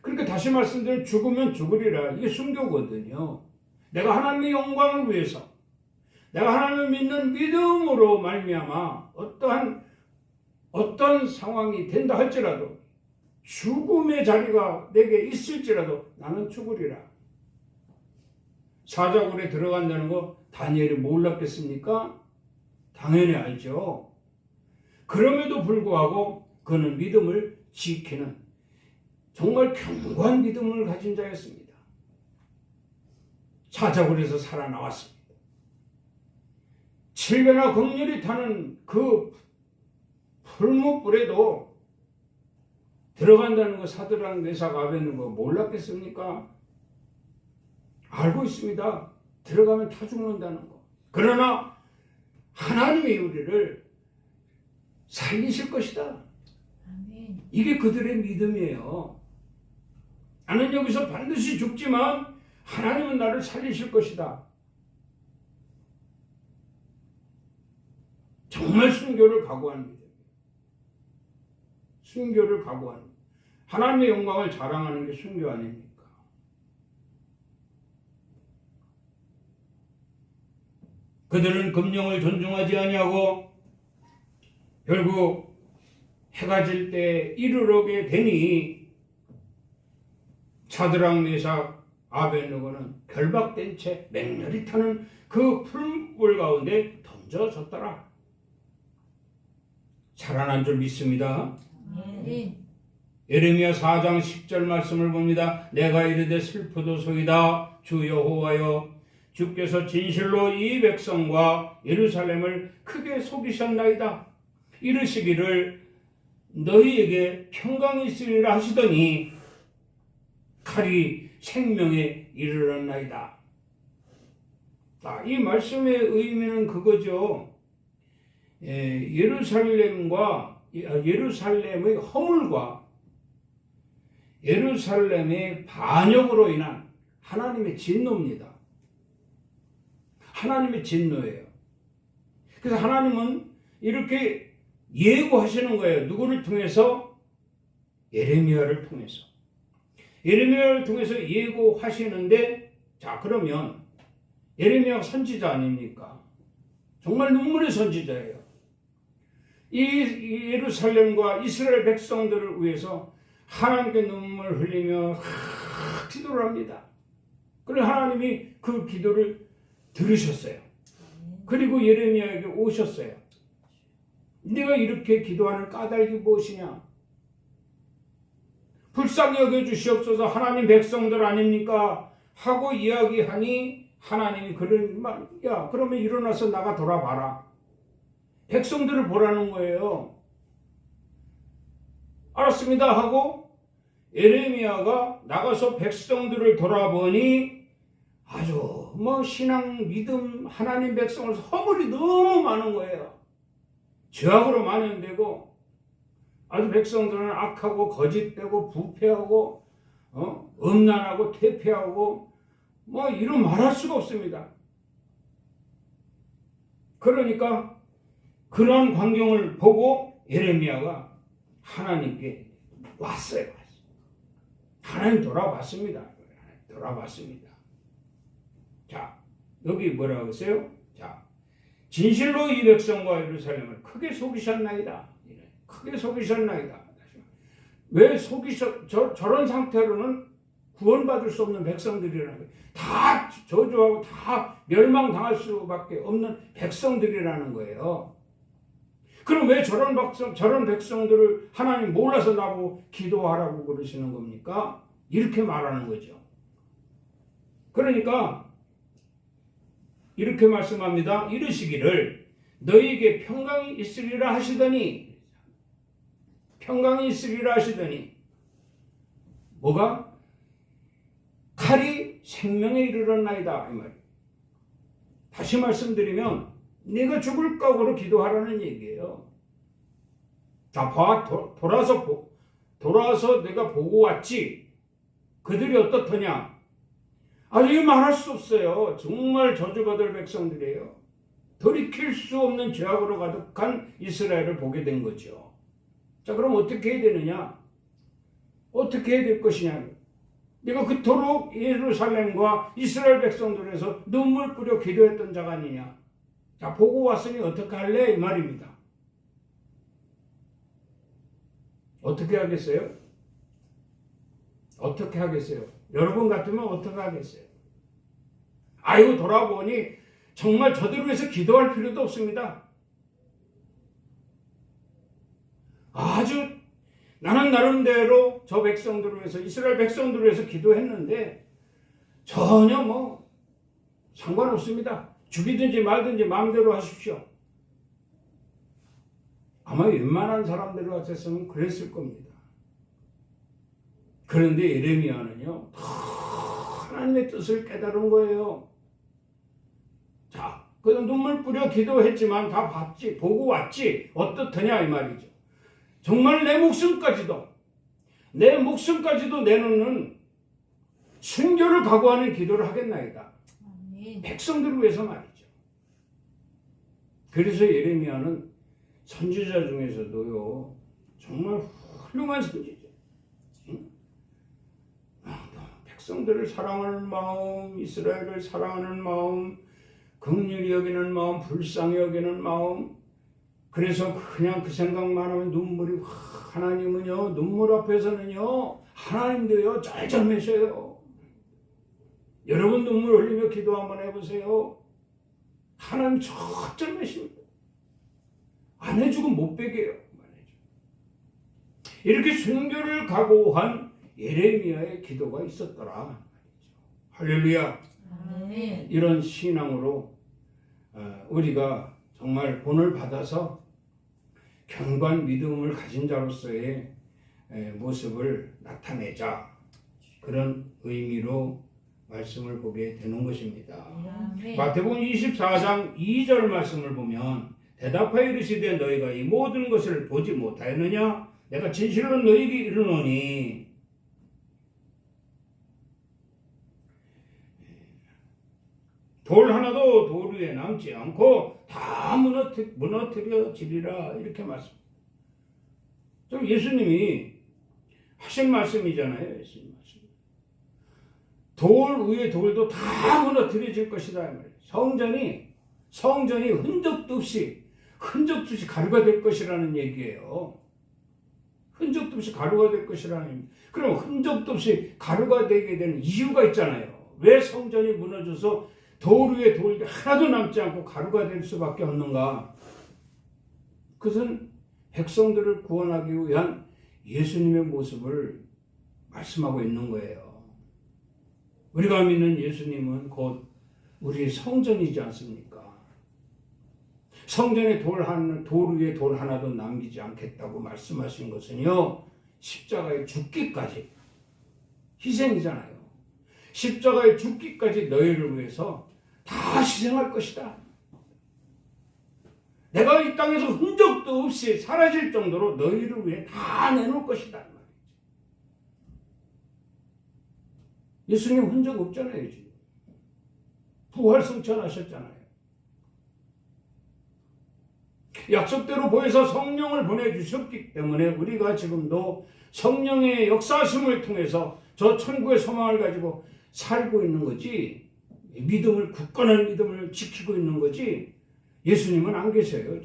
그러니까 다시 말씀드리면 죽으면 죽으리라. 이게 순교거든요. 내가 하나님의 영광을 위해서 내가 하나님을 믿는 믿음으로 말미암아 어떤 상황이 된다 할지라도 죽음의 자리가 내게 있을지라도 나는 죽으리라. 사자굴에 들어간다는 거 다니엘이 몰랐겠습니까? 당연히 알죠. 그럼에도 불구하고 그는 믿음을 지키는 정말 견고한 믿음을 가진 자였습니다. 사자굴에서 살아나왔습니다. 7배나 긍휼이 타는 그 풀무불에도 들어간다는 거 사드락, 메삭, 아벳느고 몰랐겠습니까? 알고 있습니다. 들어가면 타 죽는다는 거. 그러나 하나님이 우리를 살리실 것이다. 이게 그들의 믿음이에요. 나는 여기서 반드시 죽지만 하나님은 나를 살리실 것이다. 정말 순교를 각오한 믿음. 순교를 각오한 하나님의 영광을 자랑하는 게 순교 아닙니까? 그들은 금령을 존중하지 아니하고 결국 해가 질 때 이르게 되니 사드락, 메삭, 아벳느고는 결박된 채 맹렬히 타는 그 풀물 가운데 던져졌더라. 살아난 줄 믿습니다. 예레미야 4장 10절 말씀을 봅니다. 내가 이르되 슬프도소이다 주 여호와여 주께서 진실로 이 백성과 예루살렘을 크게 속이셨나이다. 이르시기를 너희에게 평강이 있으리라 하시더니 칼이 생명에 이르렀나이다. 이 말씀의 의미는 그거죠. 예루살렘의 허물과 예루살렘의 반역으로 인한 하나님의 진노입니다. 하나님의 진노예요. 그래서 하나님은 이렇게 예고하시는 거예요. 누구를 통해서? 예레미야를 통해서. 예레미야를 통해서 예고하시는데, 자, 그러면 예레미야가 선지자 아닙니까? 정말 눈물의 선지자예요. 이 예루살렘과 이스라엘 백성들을 위해서 하나님께 눈물 흘리며 기도를 합니다. 그리고 하나님이 그 기도를 들으셨어요. 그리고 예레미야에게 오셨어요. 네가 이렇게 기도하는 까닭이 무엇이냐? 불쌍히 여겨주시옵소서, 하나님 백성들 아닙니까? 하고 이야기하니 하나님이 그런 말, 야, 그러면 일어나서 나가 돌아봐라. 백성들을 보라는 거예요. 알았습니다 하고 예레미야가 나가서 백성들을 돌아보니 아주 신앙, 믿음, 하나님 백성을 허물이 너무 많은 거예요. 죄악으로 만연되고 아주 백성들은 악하고 거짓되고 부패하고 음란하고 퇴폐하고 이런 말할 수가 없습니다. 그러니까 그런 광경을 보고 예레미야가 하나님께 왔어요. 하나님 돌아봤습니다. 돌아봤습니다. 자, 여기 뭐라고 했어요? 자, 진실로 이 백성과 예루살렘을 크게 속이셨나이다. 크게 속이셨나이다. 왜 저런 상태로는 구원받을 수 없는 백성들이라는 거예요. 다 저주하고 다 멸망당할 수밖에 없는 백성들이라는 거예요. 그럼 왜 저런 백성들을 하나님 몰라서 나보고 기도하라고 그러시는 겁니까? 이렇게 말하는 거죠. 그러니까 이렇게 말씀합니다. 이르시기를 너희에게 평강이 있으리라 하시더니, 평강이 있으리라 하시더니 뭐가? 칼이 생명에 이르렀나이다, 이 말이에요. 다시 말씀드리면 네가 죽을 각오로 기도하라는 얘기예요. 자, 돌아서 내가 보고 왔지. 그들이 어떻더냐? 이거 말할 수 없어요. 정말 저주받을 백성들이에요. 돌이킬 수 없는 죄악으로 가득한 이스라엘을 보게 된 거죠. 자, 그럼 어떻게 해야 되느냐? 어떻게 해야 될 것이냐? 내가 그토록 예루살렘과 이스라엘 백성들에서 눈물 뿌려 기도했던 자가 아니냐? 자, 보고 왔으니 어떻게 할래? 이 말입니다. 어떻게 하겠어요? 어떻게 하겠어요? 여러분 같으면 어떻게 하겠어요? 아이고, 돌아보니 정말 저들을 위해서 기도할 필요도 없습니다. 아주 나는 나름대로 저 백성들을 위해서, 이스라엘 백성들을 위해서 기도했는데 전혀 상관없습니다. 죽이든지 말든지 마음대로 하십시오. 아마 웬만한 사람들 같았으면 그랬을 겁니다. 그런데 예레미야는요, 하나님의 뜻을 깨달은 거예요. 자, 그래서 눈물 뿌려 기도했지만 다 봤지, 보고 왔지, 어떻더냐 이 말이죠. 정말 내 목숨까지도 내놓는 순교를 각오하는 기도를 하겠나이다. 백성들을 위해서 말이죠. 그래서 예레미야는 선지자 중에서도요, 정말 훌륭한 선지자. 백성들을 사랑하는 마음, 이스라엘을 사랑하는 마음, 긍휼히 여기는 마음, 불쌍히 여기는 마음. 그래서 그냥 그 생각만 하면 눈물이, 하나님은요, 눈물 앞에서는요, 하나님도요, 쩔쩔매셔요. 여러분 눈물 흘리며 기도 한번 해보세요. 하나님 쩔쩔매십니다. 안 해주고 못 베게요. 이렇게 순교를 각오한 예레미야의 기도가 있었더라. 할렐루야. 아멘. 이런 신앙으로 우리가 정말 본을 받아서 견고한 믿음을 가진 자로서의 모습을 나타내자. 그런 의미로 말씀을 보게 되는 것입니다. 아멘. 마태복음 24장 2절 말씀을 보면 대답하여 이르시되 너희가 이 모든 것을 보지 못하였느냐? 내가 진실로 너희에게 이르노니 돌 하나도 돌 위에 남지 않고 다 무너뜨려지리라 이렇게 말씀. 좀 예수님이 하신 말씀이잖아요. 예수님 말씀. 돌 위에 돌도 다 무너뜨려질 것이다. 성전이 흔적도 없이 가루가 될 것이라는 얘기예요. 흔적도 없이 가루가 될 것이라는. 그럼 흔적도 없이 가루가 되게 되는 이유가 있잖아요. 왜 성전이 무너져서 돌 위에 돌이 하나도 남지 않고 가루가 될 수밖에 없는가? 그것은 백성들을 구원하기 위한 예수님의 모습을 말씀하고 있는 거예요. 우리가 믿는 예수님은 곧 우리 성전이지 않습니까? 성전에 돌 위에 돌 하나도 남기지 않겠다고 말씀하신 것은요, 십자가에 죽기까지 희생이잖아요. 십자가에 죽기까지 너희를 위해서 다 희생할 것이다. 내가 이 땅에서 흔적도 없이 사라질 정도로 너희를 위해 다 내놓을 것이다. 예수님 흔적 없잖아요. 지금. 부활 승천하셨잖아요. 약속대로 보혜사 성령을 보내주셨기 때문에 우리가 지금도 성령의 역사심을 통해서 저 천국의 소망을 가지고 살고 있는 거지, 굳건한 믿음을 지키고 있는 거지, 예수님은 안 계세요.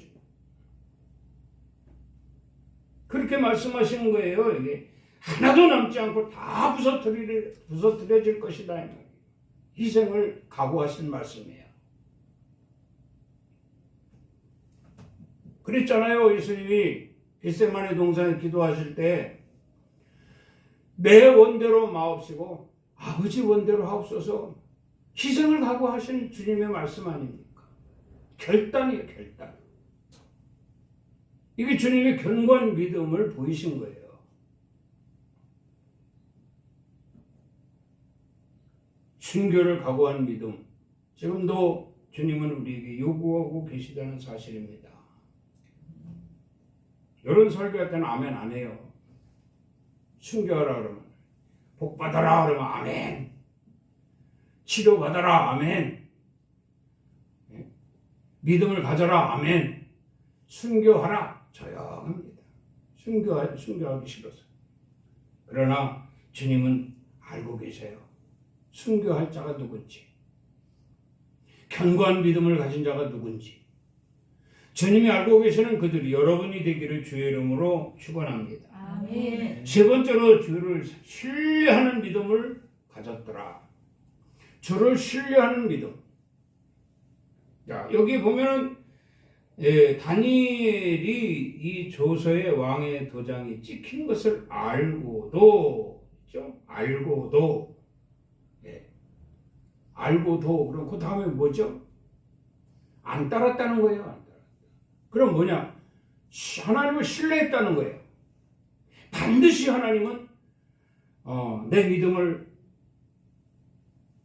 그렇게 말씀하시는 거예요. 이게 하나도 남지 않고 다 부서뜨려질 것이다. 희생을 각오하신 말씀이에요. 그랬잖아요. 예수님이 겟세마네 동산에 기도하실 때 내 원대로 마옵시고 아버지 원대로 하옵소서, 희생을 각오하신 주님의 말씀 아닙니까? 결단이에요. 결단. 이게 주님의 견고한 믿음을 보이신 거예요. 순교를 각오한 믿음, 지금도 주님은 우리에게 요구하고 계시다는 사실입니다. 이런 설교할 때는 아멘 안 해요. 순교하라 그러면, 복 받아라 그러면 아멘, 치료 받아라 아멘, 믿음을 가져라 아멘, 순교하라 조용합니다. 순교하기 싫어서. 그러나 주님은 알고 계세요. 순교할 자가 누군지, 견고한 믿음을 가진 자가 누군지 주님이 알고 계시는 그들이 여러분이 되기를 주의 이름으로 축원합니다. 아멘. 세 번째로 주를 신뢰하는 믿음을 가졌더라. 주를 신뢰하는 믿음. 자, 여기 보면은 다니엘이 이 조서의 왕의 도장이 찍힌 것을 알고도 그럼 그 다음에 뭐죠? 안 따랐다는 거예요. 안 따랐다. 그럼 뭐냐? 하나님을 신뢰했다는 거예요. 반드시 하나님은 내 믿음을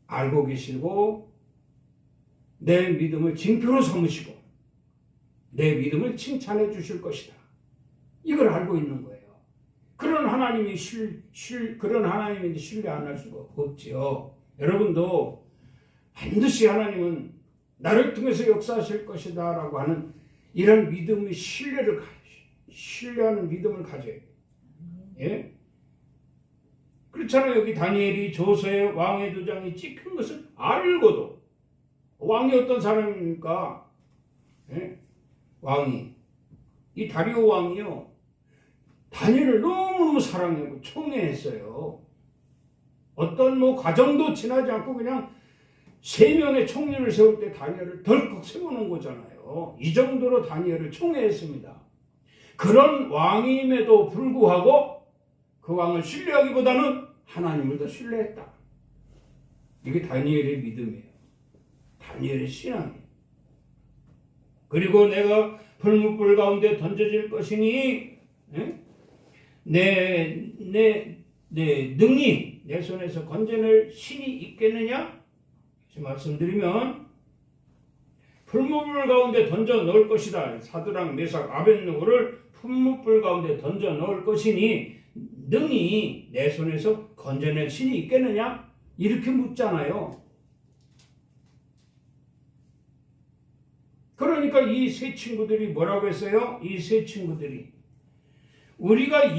알고 계시고 내 믿음을 징표로 삼으시고 내 믿음을 칭찬해 주실 것이다. 이걸 알고 있는 거예요. 그런 하나님이 그런 하나님인데 신뢰 안 할 수가 없지요. 여러분도 반드시 하나님은 나를 통해서 역사하실 것이다 라고 하는 이런 믿음의 신뢰하는 믿음을 가져야 돼요. 예? 그렇잖아요. 여기 다니엘이 조서의 왕의 도장이 찍힌 것을 알고도, 왕이 어떤 사람입니까? 예? 왕이, 이 다리오 왕이요, 다니엘을 너무너무 사랑하고 총애했어요. 어떤 과정도 지나지 않고 그냥 3명의 총리를 세울 때 다니엘을 덜컥 세워놓은 거잖아요. 이 정도로 다니엘을 총애했습니다. 그런 왕임에도 불구하고 그 왕을 신뢰하기보다는 하나님을 더 신뢰했다. 이게 다니엘의 믿음이에요. 다니엘의 신앙이에요. 그리고 내가 불뭇불 가운데 던져질 것이니 내 능히 내 손에서 건져낼 신이 있겠느냐? 말씀드리면 풀무불 가운데 던져 넣을 것이다. 사드락 메삭 아벳느고를 풀무불 가운데 던져 넣을 것이니 능히 내 손에서 건져낼 신이 있겠느냐? 이렇게 묻잖아요. 그러니까 이 세 친구들이 뭐라고 했어요? 이 세 친구들이 우리가 이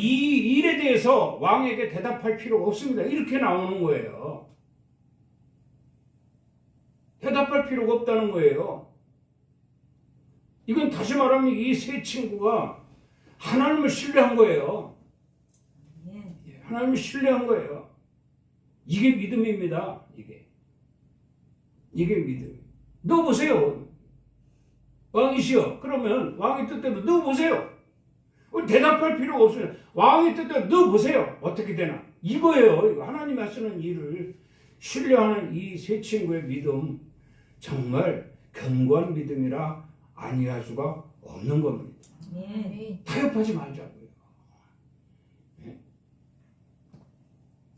일에 대해서 왕에게 대답할 필요가 없습니다. 이렇게 나오는 거예요. 대답할 필요가 없다는 거예요. 이건 다시 말하면 이 세 친구가 하나님을 신뢰한 거예요. 하나님을 신뢰한 거예요. 이게 믿음입니다. 이게 믿음. 넣어보세요. 왕이시여. 그러면 왕의 뜻대로 넣어보세요. 우리 대답할 필요가 없어요. 왕의 뜻대로 넣어보세요. 어떻게 되나. 이거예요. 이거 하나님이 하시는 일을 신뢰하는 이 세 친구의 믿음, 정말 견고한 믿음이라 아니할 수가 없는 겁니다. 타협하지 말자고요.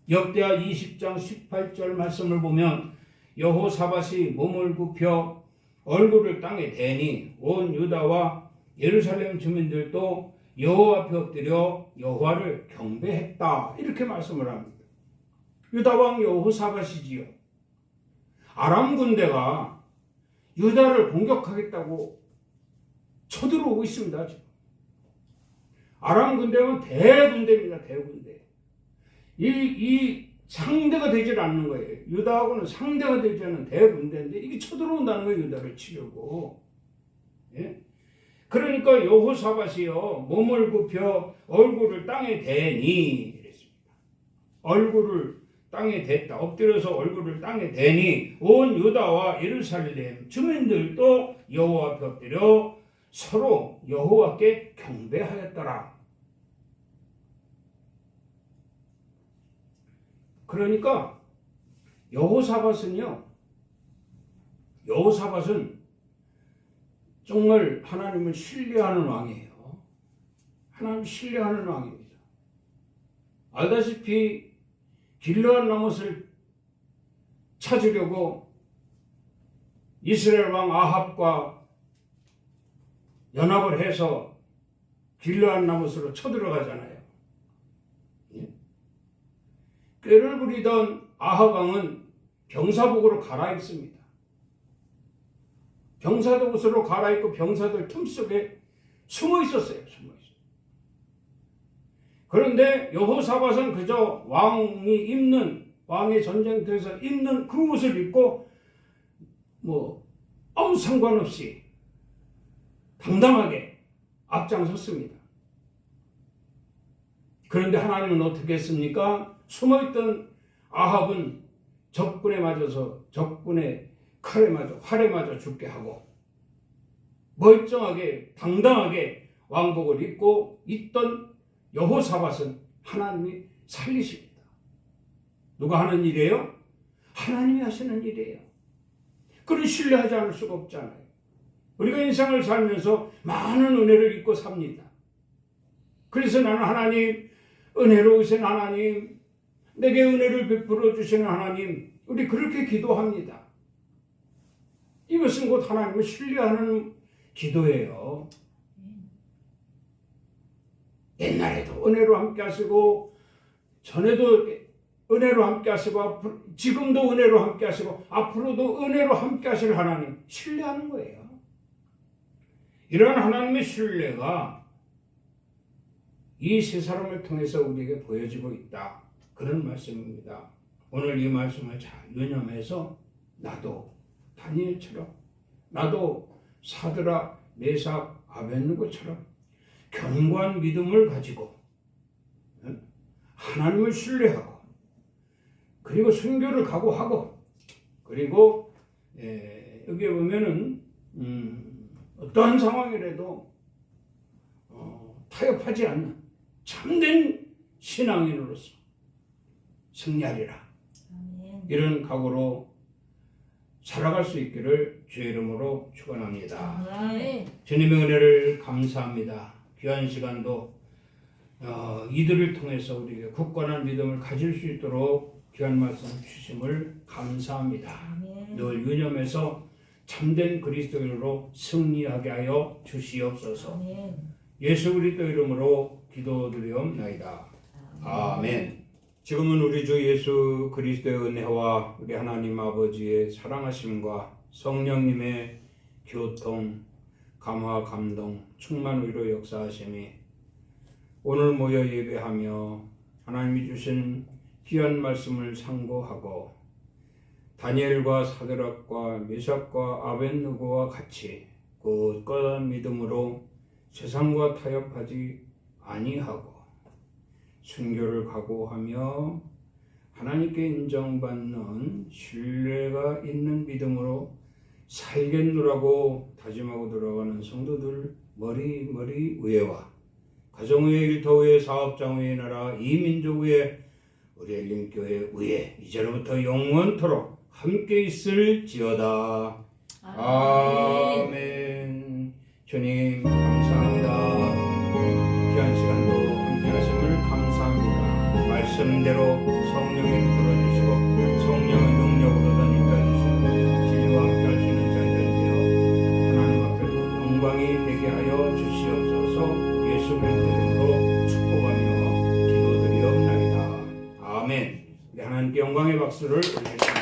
역대하 20장 18절 말씀을 보면 여호사밧이 몸을 굽혀 얼굴을 땅에 대니 온 유다와 예루살렘 주민들도 여호와 앞에 엎드려 여호와를 경배했다. 이렇게 말씀을 합니다. 유다 왕 여호사밧이지요. 아람 군대가 유다를 공격하겠다고 쳐들어오고 있습니다. 지금. 아람 군대는 대군대입니다. 대군대. 이 상대가 되질 않는 거예요. 유다하고는 상대가 되지 않는 대군대인데 이게 쳐들어온다는 거예요. 유다를 치려고. 예? 그러니까 여호사밧이요 몸을 굽혀 얼굴을 땅에 대니 이랬습니다. 얼굴을 땅에 댔다. 엎드려서 얼굴을 땅에 대니 온 유다와 예루살렘 주민들도 여호와 앞에 엎드려 서로 여호와께 경배하였더라. 그러니까 여호사밧은 정말 하나님을 신뢰하는 왕이에요. 하나님을 신뢰하는 왕입니다. 알다시피 길르앗 라못을 찾으려고 이스라엘 왕 아합과 연합을 해서 길르앗 라못으로 쳐들어가잖아요. 꾀를 부리던 아합 왕은 병사복으로 갈아입습니다. 병사들 옷으로 갈아입고 병사들 틈속에 숨어 있었어요. 그런데 여호사밧은 그저 왕의 전쟁터에서 입는 그 옷을 입고 아무 상관없이 당당하게 앞장섰습니다. 그런데 하나님은 어떻게 했습니까? 숨어있던 아합은 적군에 맞아서 적군의 칼에 맞아 활에 맞아 죽게 하고 멀쩡하게 당당하게 왕복을 입고 있던 여호사밧은 하나님이 살리십니다. 누가 하는 일이에요? 하나님이 하시는 일이에요. 그런 신뢰하지 않을 수가 없잖아요. 우리가 인생을 살면서 많은 은혜를 입고 삽니다. 그래서 나는 하나님, 은혜로우신 하나님, 내게 은혜를 베풀어 주시는 하나님, 우리 그렇게 기도합니다. 이것은 곧 하나님을 신뢰하는 기도예요. 옛날에도 은혜로 함께 하시고 전에도 은혜로 함께 하시고 지금도 은혜로 함께 하시고 앞으로도 은혜로 함께 하실 하나님 신뢰하는 거예요. 이런 하나님의 신뢰가 이 세 사람을 통해서 우리에게 보여지고 있다. 그런 말씀입니다. 오늘 이 말씀을 잘 유념해서 나도 다니엘처럼 나도 사드락, 메삭, 아벳느고처럼 견고한 믿음을 가지고 하나님을 신뢰하고 그리고 순교를 각오하고 그리고 여기에 보면은 어떠한 상황이라도 타협하지 않는 참된 신앙인으로서 승리하리라. 이런 각오로 살아갈 수 있기를 주의 이름으로 축원합니다. 주님의 은혜를 감사합니다. 귀한 시간도 이들을 통해서 우리에게 굳건한 믿음을 가질 수 있도록 귀한 말씀 주심을 감사합니다. 늘 유념해서 참된 그리스도인으로 승리하게 하여 주시옵소서. 예수 그리스도 이름으로 기도드리옵나이다. 아멘. 지금은 우리 주 예수 그리스도의 은혜와 우리 하나님 아버지의 사랑하심과 성령님의 교통, 감화, 감동, 충만 위로 역사하심이 오늘 모여 예배하며 하나님이 주신 귀한 말씀을 상고하고 다니엘과 사드락과 메삭과 아벳느고와 같이 굳건한 믿음으로 세상과 타협하지 아니하고 순교를 각오하며 하나님께 인정받는 신뢰가 있는 믿음으로 살겠노라고 다짐하고 돌아가는 성도들 머리 위에와 가정의회, 일터의회, 사업장의회, 나라, 이민족의회, 우리 엘림교회 위에 이제로부터 영원토록 함께 있을지어다. 아멘. 주님 감사합니다. 귀한 시간도 함께 하심을 감사합니다. 말씀대로 성령이 들어주시고 성령의 능력으로 인도해주시고 진리와 함께 할 수 있는 저희들 되어 하나님 앞에 영광이 되게 하여 주시옵소서. 예수 그리스도 이름으로 축복하며 기도드리옵나이다. 아멘. 네, 하나님께 영광의 박수를 올리겠습니다.